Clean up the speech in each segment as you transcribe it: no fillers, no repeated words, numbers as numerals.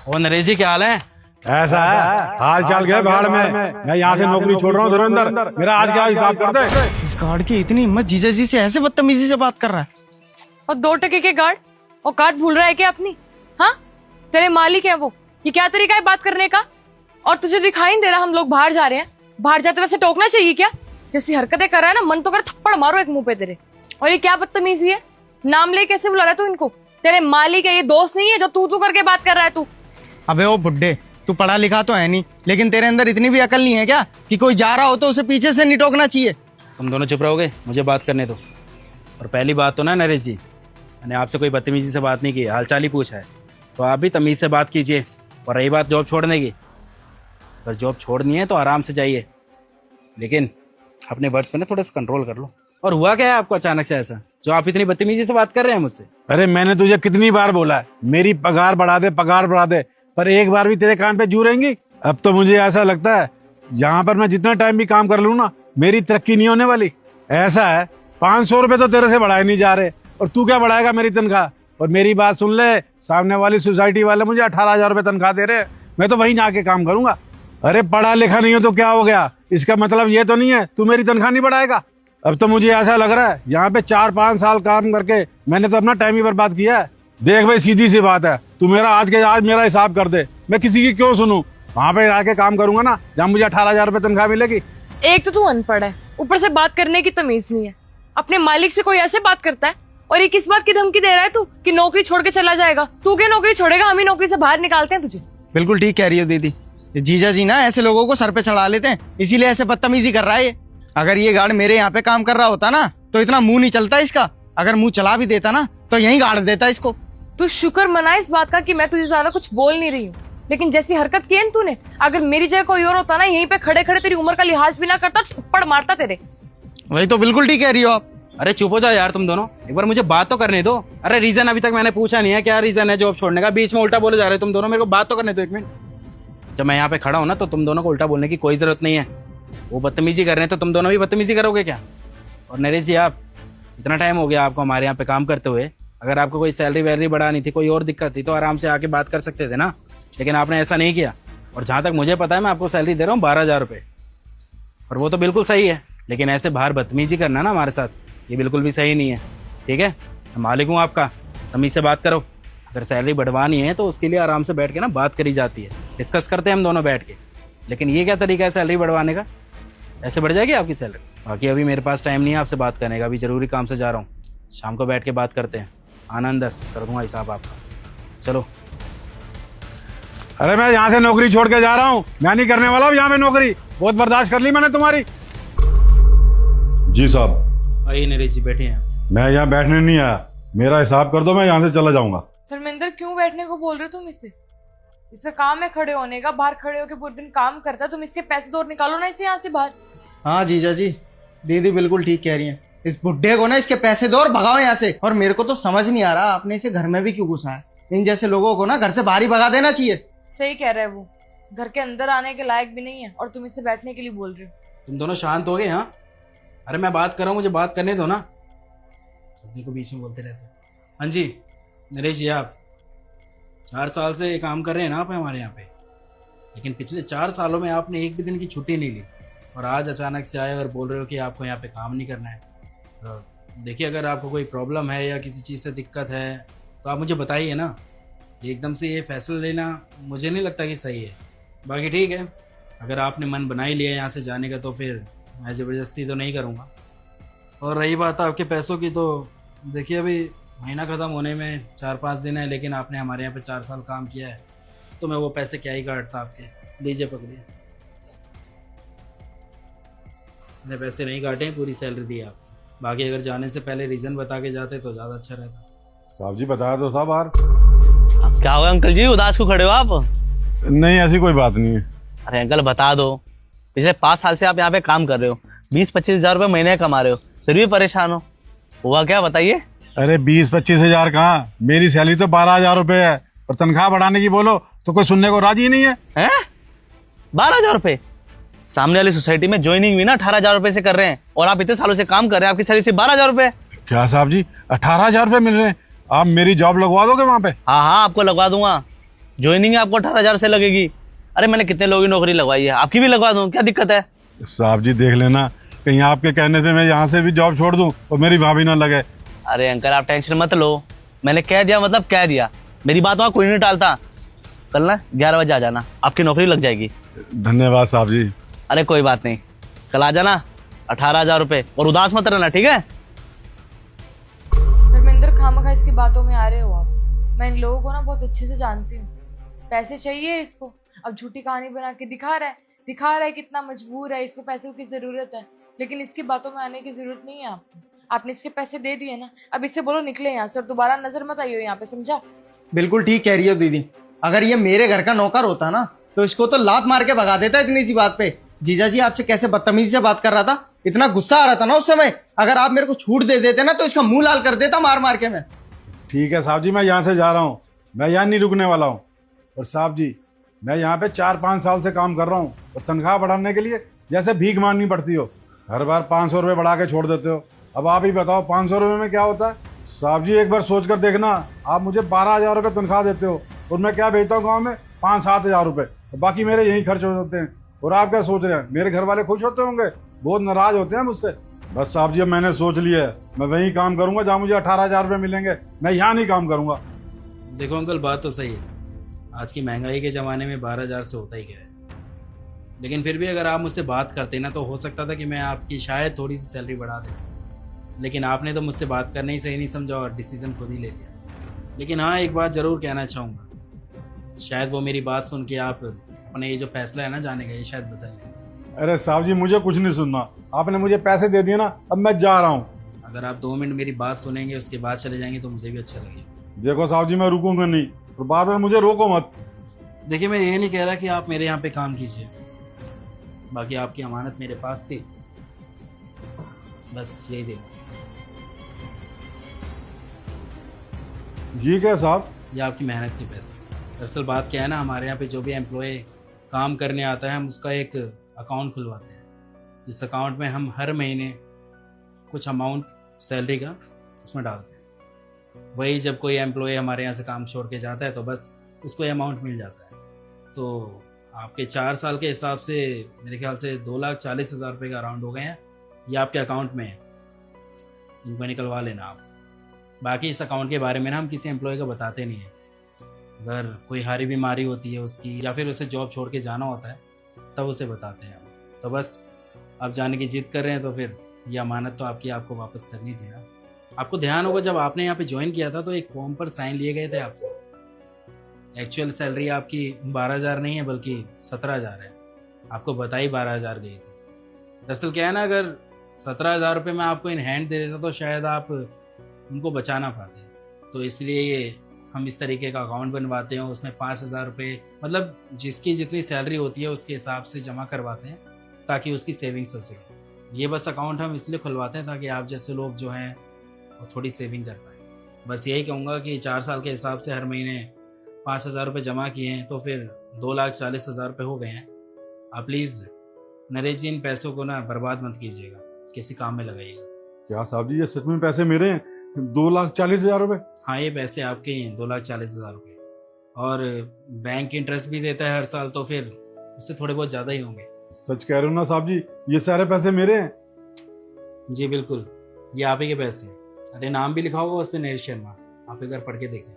और नरेश जी क्या हाल है? ऐसा है, हाल चाल गए भाड़ में। मैं यहाँ से नौकरी छोड़ रहा हूँ सुरेंद्र, मेरा आज का हिसाब कर दे। इस गार्ड की इतनी हिम्मत, जीजा जी से ऐसे बदतमीजी से बात कर रहा है। और 2 टके के गार्ड औकात भूल रहा है क्या अपनी? हाँ, तेरे मालिक है वो। ये क्या तरीका है बात करने का? और तुझे दिखाई नहीं दे रहा हम लोग बाहर जा रहे हैं? बाहर जाते वैसे टोकना चाहिए क्या? जैसी हरकतें कर रहा है ना, मन तो कर थप्पड़ मारो एक मुंह पे तेरे। और ये क्या बदतमीजी है? नाम ले कैसे बुला रहा है तू इनको? तेरे मालिक है, ये दोस्त नहीं है जो तू करके बात कर रहा है तू। अबे ओ बुड्ढे, तू पढ़ा लिखा तो है नहीं, लेकिन तेरे अंदर इतनी भी अकल नहीं है क्या कि कोई जा रहा हो तो उसे पीछे से नहीं टोकना चाहिए? तुम दोनों चुप रहोगे? मुझे बात करने दो। और पहली बात तो ना नरेश जी, मैंने आपसे कोई बदतमीजी से बात नहीं की, हालचाल ही पूछा है। तो आप भी तमीज़ से बात कीजिए। और रही बात जॉब छोड़ने की, अगर जॉब छोड़नी है तो आराम से जाइए, लेकिन अपने वर्ड्स पे ना थोड़ा सा कंट्रोल कर लो। और हुआ क्या है आपको अचानक से ऐसा, जो आप इतनी बदतमीजी से बात कर रहे हैं मुझसे? अरे मैंने तुझे कितनी बार बोला है मेरी पगार बढ़ा दे, पगार बढ़ा दे, पर एक बार भी तेरे कान पे जू रहेंगी? अब तो मुझे ऐसा लगता है यहाँ पर मैं जितना टाइम भी काम कर लूँ ना, मेरी तरक्की नहीं होने वाली। ऐसा है, 500 रुपए तो तेरे से बढ़ाए नहीं जा रहे, और तू क्या बढ़ाएगा मेरी तनख्वाह? और मेरी बात सुन ले, सामने वाली सोसाइटी वाले मुझे 18,000 रुपए तनख्वाह दे रहे हैं, मैं तो वहीं जाके काम करूंगा। अरे पढ़ा लिखा नहीं हो तो क्या हो गया? इसका मतलब ये तो नहीं है तू मेरी तनख्वाह नहीं बढ़ाएगा। अब तो मुझे ऐसा लग रहा है यहाँ पे 4-5 साल काम करके मैंने तो अपना टाइम ही बर्बाद किया है। देख भाई, सीधी सी बात है, तू मेरा आज मेरा हिसाब कर दे। मैं किसी की क्यों सुनूं? वहाँ पे आके काम करूंगा ना, जहाँ मुझे 18,000 रुपए तनख्वाह मिलेगी। एक तो तू अनपढ़ है, ऊपर से बात करने की तमीज नहीं है। अपने मालिक से कोई ऐसे बात करता है? और ये किस बात की धमकी दे रहा है तू कि नौकरी छोड़ के चला जाएगा? तू क्या नौकरी छोड़ेगा? हम ही नौकरी से बाहर निकालते हैं तुझे। बिल्कुल ठीक कह रही हो दीदी, ये जीजा जी ना ऐसे लोगों को सर पे चढ़ा लेते हैं, इसीलिए ऐसे बदतमीजी कर रहा है ये। अगर ये गार्ड मेरे यहाँ पे काम कर रहा होता ना तो इतना मुंह नहीं चलता इसका। अगर मुंह चला भी देता ना तो यहीं गाड़ देता इसको। तू शुक्र मना इस बात का कि मैं तुझे ज्यादा कुछ बोल नहीं रही हूँ, लेकिन जैसी हरकत की है ना तूने, अगर मेरी जगह कोई और होता ना, यहीं पे खड़े खड़े तेरी उम्र का लिहाज भी ना करता, थप्पड़ मारता तेरे। वही तो, बिल्कुल ठीक कह रही हो आप। अरे चुप हो जाओ यार तुम दोनों, एक बार मुझे बात तो करने दो। अरे रीजन अभी तक मैंने पूछा नहीं है, क्या रीजन है जॉब छोड़ने का? बीच में उल्टा बोले जा रहे हो तुम दोनों, मेरे को बात तो करने दो एक मिनट। जब मैं यहाँ पे खड़ा हूँ ना, तो तुम दोनों को उल्टा बोलने की कोई जरूरत नहीं है। वो बदतमीजी कर रहे हैं तो तुम दोनों भी बदतमीजी करोगे क्या? और नरेश जी, आप इतना टाइम हो गया आपको हमारे यहाँ पे काम करते हुए, अगर आपको कोई सैलरी वैलरी बढ़ानी थी, कोई और दिक्कत थी, तो आराम से आके बात कर सकते थे ना, लेकिन आपने ऐसा नहीं किया। और जहाँ तक मुझे पता है, मैं आपको सैलरी दे रहा हूँ 12,000 रुपये, और वो तो बिल्कुल सही है, लेकिन ऐसे बाहर बदतमीजी करना ना हमारे साथ, ये बिल्कुल भी सही नहीं है। ठीक है, मैं मालिक हूँ आपका, तमीज़ से बात करो। अगर सैलरी बढ़वानी है तो उसके लिए आराम से बैठ के ना बात करी जाती है, डिस्कस करते हैं हम दोनों बैठ के। लेकिन ये क्या तरीका है सैलरी बढ़वाने का? ऐसे बढ़ जाएगी आपकी सैलरी? बाकी अभी मेरे पास टाइम नहीं है आपसे बात करने का, अभी ज़रूरी काम से जा रहा हूँ, शाम को बैठ के बात करते हैं। आना अंदर, कर दूंगा हिसाब आपका। चलो। अरे मैं यहाँ से नौकरी छोड़ के जा रहा हूँ, मैं नहीं करने वाला हूँ यहाँ पे नौकरी। बहुत बर्दाश्त कर ली मैंने तुम्हारी। जी साहब। आइए नरेश जी, बैठे हैं। मैं यहाँ बैठने नहीं आया, मेरा हिसाब कर दो, मैं यहाँ से चला जाऊंगा। धर्मेंद्र, क्यों बैठने को बोल रहे हो तुम इससे? इसका काम है खड़े होने का, बाहर खड़े होकर पूरे दिन काम करता है। तुम इसके पैसे तो और निकालो ना इसे यहाँ से बाहर। हाँ जीजा जी, दीदी बिल्कुल ठीक कह रही है। इस बुड्ढे को ना इसके पैसे दो और भगाओ यहाँ से। और मेरे को तो समझ नहीं आ रहा आपने इसे घर में भी क्यों घुसा है। इन जैसे लोगों को ना घर से बाहर ही भगा देना चाहिए। सही कह रहा है वो, घर के अंदर आने के लायक भी नहीं है, और तुम इसे बैठने के लिए बोल रहे हो। तुम दोनों शांत हो गए? हाँ, अरे मैं बात कर रहा हूँ, मुझे बात करने दो ना, देखो बीच में बोलते रहते हो। हाँ जी नरेश जी, आप 4 साल से काम कर रहे हैं ना आप हमारे यहाँ पे, लेकिन पिछले 4 सालों में आपने एक भी दिन की छुट्टी नहीं ली, और आज अचानक से आए और बोल रहे हो कि आपको यहाँ पे काम नहीं करना है। तो देखिए, अगर आपको कोई प्रॉब्लम है या किसी चीज़ से दिक्कत है तो आप मुझे बताइए ना। एकदम से ये फैसला लेना मुझे नहीं लगता कि सही है। बाकी ठीक है, अगर आपने मन बना ही लिया यहाँ से जाने का, तो फिर मैं ज़बरदस्ती तो नहीं करूँगा। और रही बात आपके पैसों की, तो देखिए अभी महीना ख़त्म होने में 4-5 दिन है, लेकिन आपने हमारे यहाँ पे 4 साल काम किया है, तो मैं वो पैसे क्या ही काटता आपके। लीजिए पकड़िए, मैंने पैसे नहीं काटे हैं, पूरी सैलरी दी आपको। बाकी अगर जाने से पहले रीज़न बता के जाते तो ज़्यादा अच्छा रहता। साहब जी बताया तो था बाहर। क्या हुआ अंकल जी, उदास क्यों खड़े हो आप? नहीं, ऐसी कोई बात नहीं है। अरे अंकल बता दो, पिछले 5 साल से आप यहाँ पे काम कर रहे हो, 20-25 हजार रुपये महीने कमा रहे हो, फिर भी परेशान हो। हुआ क्या बताइए? अरे 20-25 हजार कहाँ, मेरी सैलरी तो 12,000 रुपए है, और तनख्वाह बढ़ाने की बोलो तो कोई सुनने को राजी नहीं है। हैं? 12,000 रुपये? सामने वाली सोसाइटी में ज्वाइनिंग भी ना 18,000 रुपये से कर रहे हैं, और आप इतने सालों से काम कर रहे हैं, आपकी सैलरी सिर्फ 12,000 रुपये। क्या साहब जी, 18,000 रुपए मिल रहे हैं? आप मेरी जॉब लगवा दोगे वहाँ पे? हाँ हाँ, आपको लगवा दूंगा। ज्वाइनिंग आपको 18,000 से लगेगी। अरे मैंने कितने लोगों की नौकरी लगवाई है, आपकी भी लगवा दूँ, क्या दिक्कत है? साहब जी देख लेना, कहीं आपके कहने से मैं यहाँ से भी जॉब छोड़ दूँ और मेरी भाभी ना लगे। अरे अंकल आप टेंशन मत लो, मैंने कह दिया मतलब कह दिया, मेरी बात वहाँ कोई नहीं टालता। कल ना 11 बजे आ जाना, आपकी नौकरी लग जाएगी। धन्यवाद साहब जी। अरे कोई बात नहीं, कल आ जाना, 18,000 रुपये, और उदास मत रहना, ठीक है? धर्मेंद्र खामखा इसकी बातों में आ रहे हो आप। मैं इन लोगों को ना बहुत अच्छे से जानती हूँ, पैसे चाहिए इसको, अब झूठी कहानी बना के दिखा रहा है कितना मजबूर है, इसको पैसों की जरूरत है, लेकिन इसकी बातों में आने की जरूरत नहीं है आपको। आपने इसके पैसे दे दिए ना, अब इससे बोलो निकले यहाँ से और दोबारा नजर मत आइयो यहाँ पे, समझा? बिल्कुल ठीक कह रही हो दीदी। अगर ये मेरे घर का नौकर होता ना तो इसको तो लात मार के भगा देता इतनी सी बात पे। जीजा जी आपसे कैसे बदतमीजी से बात कर रहा था, इतना गुस्सा आ रहा था ना उस समय, अगर आप मेरे को छूट दे देते ना तो इसका मुंह लाल कर देता मार मार के मैं। ठीक है साहब जी, मैं यहाँ से जा रहा हूँ, मैं यहाँ नहीं रुकने वाला हूँ। और साहब जी मैं यहाँ पे 4-5 साल से काम कर रहा हूँ और तनख्वाह बढ़ाने के लिए जैसे भीख मांगनी पड़ती हो, हर बार 500 रुपये बढ़ा के छोड़ देते हो। अब आप ही बताओ 500 रुपये में क्या होता है? साहब जी एक बार सोच कर देखना, आप मुझे 12,000 रुपये तनख्वाह देते हो और मैं क्या भेजता हूँ गाँव में 5-7 हज़ार रुपये, बाकी मेरे यही खर्च हो जाते हैं। और आप क्या सोच रहे हैं, मेरे घर वाले खुश होते होंगे? बहुत नाराज होते हैं मुझसे। बस साहब जी अब मैंने सोच लिया है, मैं वहीं काम करूंगा जहाँ मुझे 18,000 रुपये मिलेंगे, मैं यहाँ नहीं काम करूंगा। देखो अंकल बात तो सही है, आज की महंगाई के ज़माने में 12,000 से होता ही क्या है, लेकिन फिर भी अगर आप मुझसे बात करते ना तो हो सकता था कि मैं आपकी शायद थोड़ी सी सैलरी बढ़ा देता, लेकिन आपने तो मुझसे बात करना ही सही नहीं समझा और डिसीज़न खुद ही ले लिया। लेकिन हाँ एक बात ज़रूर कहना चाहूँगा, शायद वो मेरी बात सुन के आप अपने ये जो फैसला है ना जाने का, ये शायद बदल लें। अरे साहब जी मुझे कुछ नहीं सुनना, आपने मुझे पैसे दे दिए ना, अब मैं जा रहा हूँ। अगर आप 2 मिनट मेरी बात सुनेंगे उसके बाद चले जाएंगे तो मुझे भी अच्छा लगेगा। देखो साहब जी मैं रुकूंगा नहीं, और बार बार मुझे रोको मत। देखिए मैं ये नहीं कह रहा कि आप मेरे यहाँ पे काम कीजिए, बाकी आपकी अमानत मेरे पास थी, बस यही देना था। जी क्या साहब? ये आपकी मेहनत के पैसे। दरअसल बात क्या है ना, हमारे यहाँ पे जो भी एम्प्लॉय काम करने आता है हम उसका एक अकाउंट खुलवाते हैं, जिस अकाउंट में हम हर महीने कुछ अमाउंट सैलरी का उसमें डालते हैं। वही जब कोई एम्प्लॉय हमारे यहाँ से काम छोड़ के जाता है तो बस उसको ये अमाउंट मिल जाता है। तो आपके 4 साल के हिसाब से मेरे ख्याल से 2,40,000 रुपये का अराउंड हो गए हैं, ये आपके अकाउंट में है, इनको निकलवा लेना आप। बाकी इस अकाउंट के बारे में ना हम किसी एम्प्लॉय को बताते नहीं हैं, अगर कोई हारी बीमारी होती है उसकी या फिर उसे जॉब छोड़ के जाना होता है तब उसे बताते हैं हम। तो बस आप जाने की जिद कर रहे हैं तो फिर ये अमानत तो आपको वापस करनी थी ना। आपको ध्यान होगा जब आपने यहाँ पे ज्वाइन किया था तो एक फॉर्म पर साइन लिए गए थे आपसे। एक्चुअल सैलरी आपकी 12,000 नहीं है बल्कि 17,000 है, आपको बताई 12,000 गई थी। दरअसल क्या है ना, अगर 17,000 रुपये में आपको इन हैंड दे देता तो शायद आप उनको बचा ना पाते, तो इसलिए ये हम इस तरीके का अकाउंट बनवाते हैं, उसमें 5,000 रुपये मतलब जिसकी जितनी सैलरी होती है उसके हिसाब से जमा करवाते हैं ताकि उसकी सेविंग्स हो सके। ये बस अकाउंट हम इसलिए खुलवाते हैं ताकि आप जैसे लोग जो हैं वो थोड़ी सेविंग कर पाए। बस यही कहूँगा कि 4 साल के हिसाब से हर महीने 5,000 रुपये जमा किए हैं तो फिर 2,40,000 रुपये हो गए हैं। आप प्लीज़ नरेश जी इन पैसों को ना बर्बाद मत कीजिएगा, किसी काम में लगाइएगा। क्या साहब जी ये सच में पैसे मेरे हैं? 2,40,000 रुपये? हाँ ये पैसे आपके ही हैं, 2,40,000 रुपये, और बैंक इंटरेस्ट भी देता है हर साल तो फिर उससे थोड़े बहुत ज़्यादा ही होंगे। सच कह रहे हो ना साहब जी, ये सारे पैसे मेरे हैं? जी बिल्कुल, ये आप ही के पैसे हैं। अरे नाम भी लिखा होगा उस पर, नरेश शर्मा, आप एक बार पढ़ के देखें।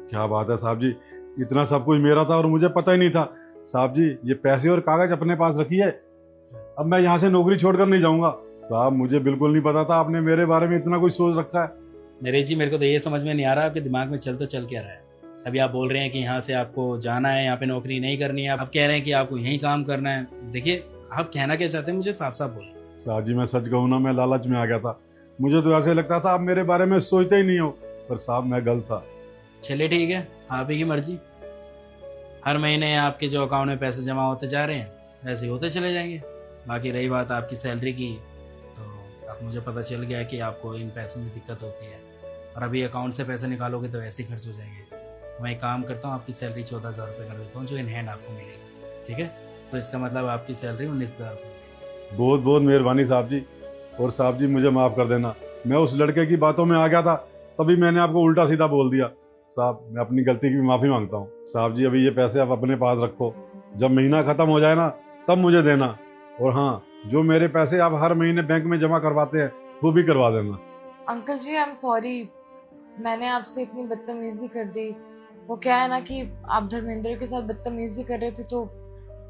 क्या बात है साहब जी, इतना सब कुछ मेरा था और मुझे पता ही नहीं था। साहब जी ये पैसे और कागज अपने पास रखिए, अब मैं यहाँ से नौकरी छोड़कर नहीं जाऊंगा। साहब मुझे बिल्कुल नहीं पता था आपने मेरे बारे में इतना कुछ सोच रखा है। नरेश जी मेरे को तो ये समझ में नहीं आ रहा आपके दिमाग में चल क्या रहा है। अभी आप बोल रहे हैं कि यहाँ से आपको जाना है, यहाँ पे नौकरी नहीं करनी है, आप कह रहे हैं कि आपको यहीं काम करना है। देखिए आप कहना क्या चाहते हैं मुझे साफ साफ बोलिए। साहब जी मैं सच कहूँ ना, मैं लालच में आ गया था, मुझे तो ऐसे लगता था आप मेरे बारे में सोचते ही नहीं हो, पर साहब मैं गलत था। चलिए ठीक है, आप ही की मर्जी। हर महीने आपके जो अकाउंट में पैसे जमा होते जा रहे हैं वैसे होते चले जाएंगे। बाकी रही बात आपकी सैलरी की, तो अब मुझे पता चल गया कि आपको इन पैसों में दिक्कत होती है और अभी अकाउंट से पैसे निकालोगे तो ऐसे ही खर्च हो जाएंगे। तो मैं एक काम करता हूँ, आपकी सैलरी 14,000 रुपये कर देता हूँ जो इन हैंड आपको मिलेगा, ठीक है? तो इसका मतलब आपकी सैलरी 19,000 रुपये। बहुत बहुत मेहरबानी साहब जी। और साहब जी मुझे माफ़ कर देना, मैं उस लड़के की बातों में आ गया था, तभी मैंने आपको उल्टा सीधा बोल दिया। साहब मैं अपनी गलती की भी माफी मांगता हूँ। साहब जी अभी ये पैसे आप अपने पास रखो, जब महीना खत्म हो जाए ना तब मुझे देना। और हाँ, जो मेरे पैसे आप हर महीने बैंक में जमा करवाते हैं वो भी करवा देना। Uncle ji I am sorry, मैंने आपसे इतनी बदतमीजी कर दी। वो क्या है ना कि आप धर्मेंद्र के साथ बदतमीजी कर रहे थे, तो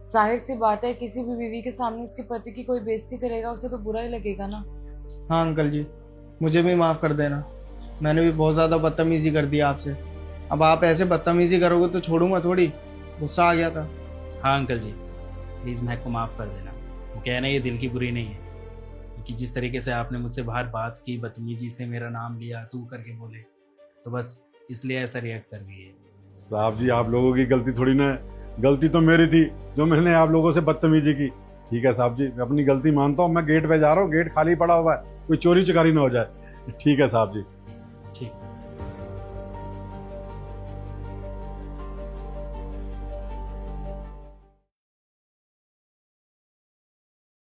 जाहिर सी बात है किसी भी बीवी के सामने उसके पति की कोई बेइज्जती करेगा उसे तो बुरा ही लगेगा ना। हाँ अंकल जी, मुझे भी माफ़ कर देना, मैंने भी बहुत ज़्यादा बदतमीज़ी कर दी आपसे। अब आप ऐसे बदतमीज़ी करोगे तो छोड़ूंगा थोड़ी, गुस्सा आ गया था। हाँ अंकल जी, प्लीज़ महक को माफ़ कर देना। वो क्या है ना, ये दिल की बुरी नहीं है, क्योंकि जिस तरीके से आपने मुझसे बाहर बात की, बदतमीजी से मेरा नाम लिया, तू करके बोले, तो बस इसलिए ऐसा रिएक्ट कर गई है। साहब जी आप लोगों की गलती थोड़ी ना है, गलती तो मेरी थी जो मैंने आप लोगों से बदतमीजी की। ठीक है साहब जी, मैं अपनी गलती मानता हूँ। मैं गेट पे जा रहा हूँ, गेट खाली पड़ा हुआ है, कोई चोरी चकारी ना हो जाए। ठीक है साहब जी। ठीक।